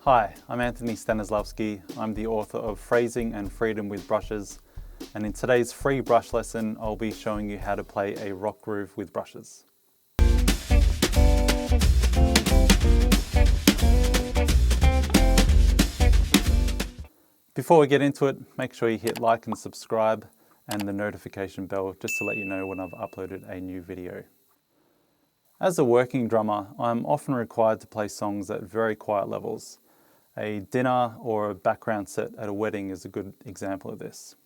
Hi, I'm Anthony Stanislavski. I'm the author of Phrasing and Freedom with Brushes, and in today's free brush lesson, I'll be showing you how to play a rock groove with brushes. Before we get into it, make sure you hit like and subscribe and the notification bell just to let you know when I've uploaded a new video. As a working drummer, I'm often required to play songs at very quiet levels. A dinner or a background set at a wedding is a good example of this.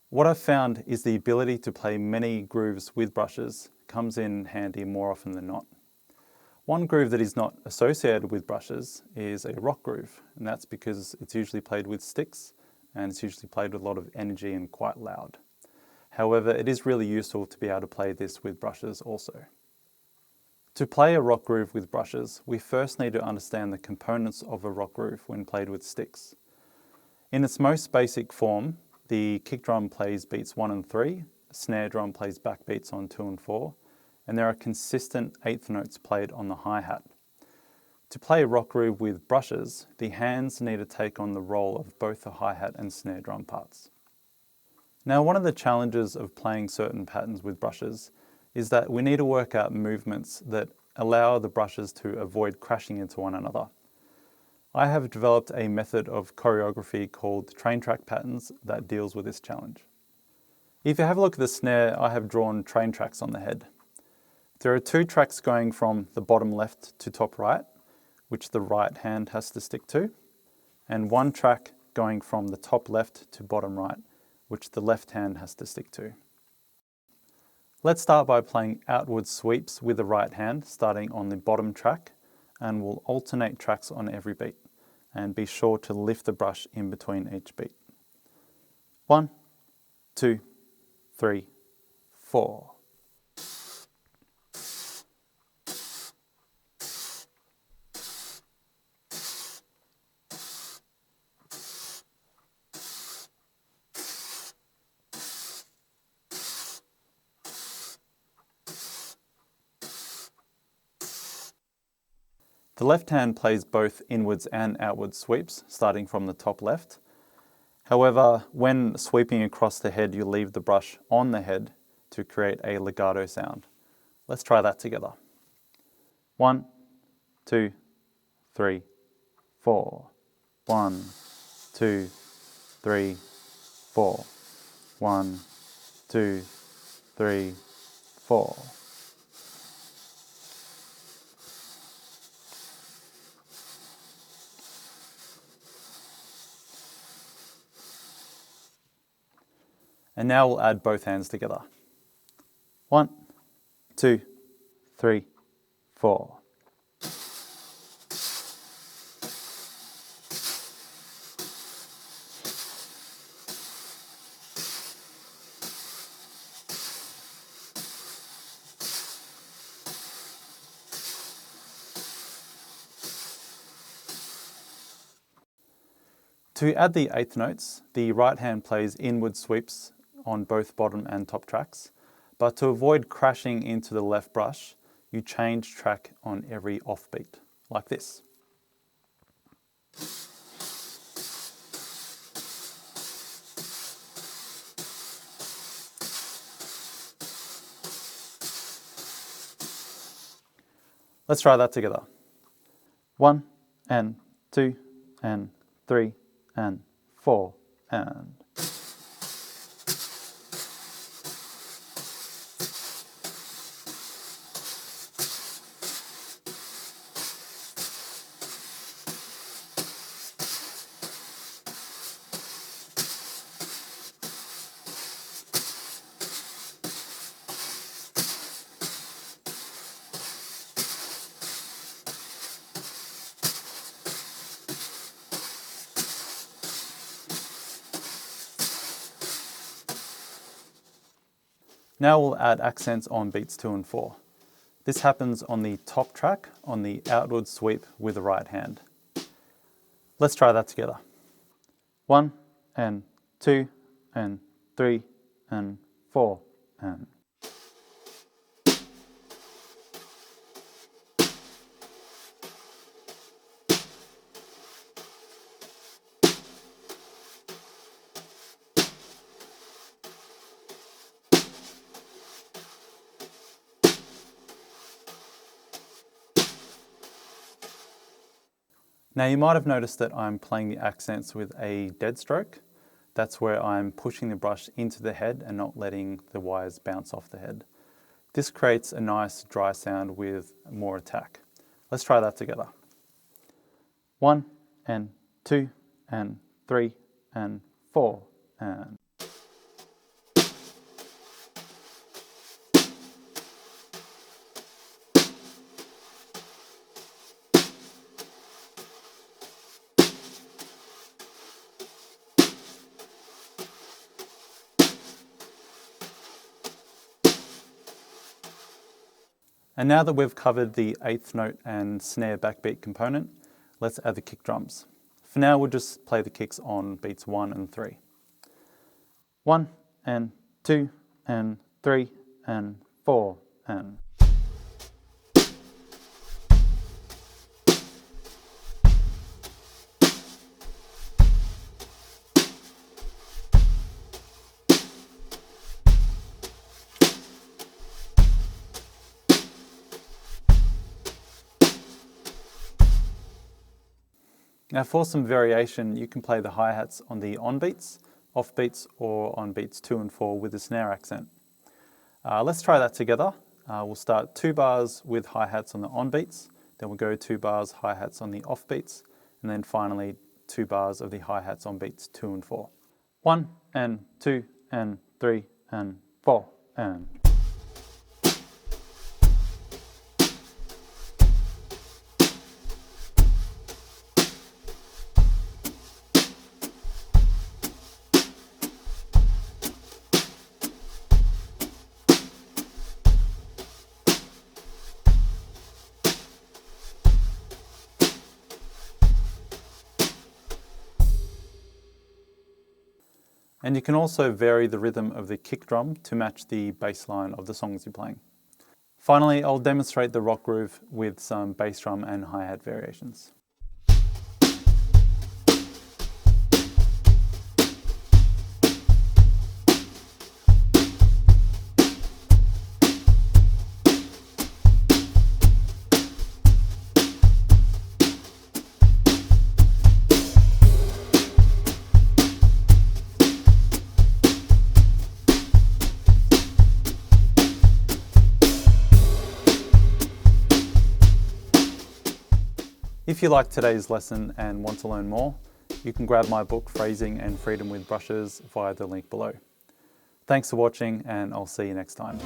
What I've found is the ability to play many grooves with brushes comes in handy more often than not. One groove that is not associated with brushes is a rock groove, and that's because it's usually played with sticks and it's usually played with a lot of energy and quite loud. However, it is really useful to be able to play this with brushes also. To play a rock groove with brushes, we first need to understand the components of a rock groove when played with sticks. In its most basic form, the kick drum plays beats 1 and 3, the snare drum plays backbeats on 2 and 4, and there are consistent eighth notes played on the hi-hat. To play a rock groove with brushes, the hands need to take on the role of both the hi-hat and snare drum parts. Now, one of the challenges of playing certain patterns with brushes is that we need to work out movements that allow the brushes to avoid crashing into one another. I have developed a method of choreography called train track patterns that deals with this challenge. If you have a look at the snare, I have drawn train tracks on the head. There are 2 tracks going from the bottom left to top right, which the right hand has to stick to, and 1 track going from the top left to bottom right, which the left hand has to stick to. Let's start by playing outward sweeps with the right hand, starting on the bottom track, and we'll alternate tracks on every beat, and be sure to lift the brush in between each beat. 1, 2, 3, 4. The left hand plays both inwards and outward sweeps, starting from the top left. However, when sweeping across the head, you leave the brush on the head to create a legato sound. Let's try that together. 1, 2, 3, 4. 1, 2, 3, 4. 1, 2, 3, 4. And now we'll add both hands together. 1, 2, 3, 4. To add the eighth notes, the right hand plays inward sweeps on both bottom and top tracks, but to avoid crashing into the left brush, you change track on every offbeat, like this. Let's try that together. 1 and 2 and 3 and 4 and... Now we'll add accents on beats 2 and 4. This happens on the top track on the outward sweep with the right hand. Let's try that together. 1 and 2 and 3 and 4 and... Now you might have noticed that I'm playing the accents with a dead stroke. That's where I'm pushing the brush into the head and not letting the wires bounce off the head. This creates a nice dry sound with more attack. Let's try that together. 1 and 2 and 3 and 4 and... And now that we've covered the eighth note and snare backbeat component, let's add the kick drums. For now, we'll just play the kicks on beats 1 and 3. 1 and 2 and 3 and 4 and... Now for some variation, you can play the hi-hats on the on beats, off beats, or on beats 2 and 4 with the snare accent. Let's try that together. We'll start 2 bars with hi-hats on the on beats, then we'll go 2 bars hi-hats on the off beats, and then finally 2 bars of the hi-hats on beats 2 and 4. 1 and 2 and 3 and 4 and... And you can also vary the rhythm of the kick drum to match the bass line of the songs you're playing. Finally, I'll demonstrate the rock groove with some bass drum and hi-hat variations. If you liked today's lesson and want to learn more, you can grab my book Phrasing and Freedom with Brushes via the link below. Thanks for watching, and I'll see you next time.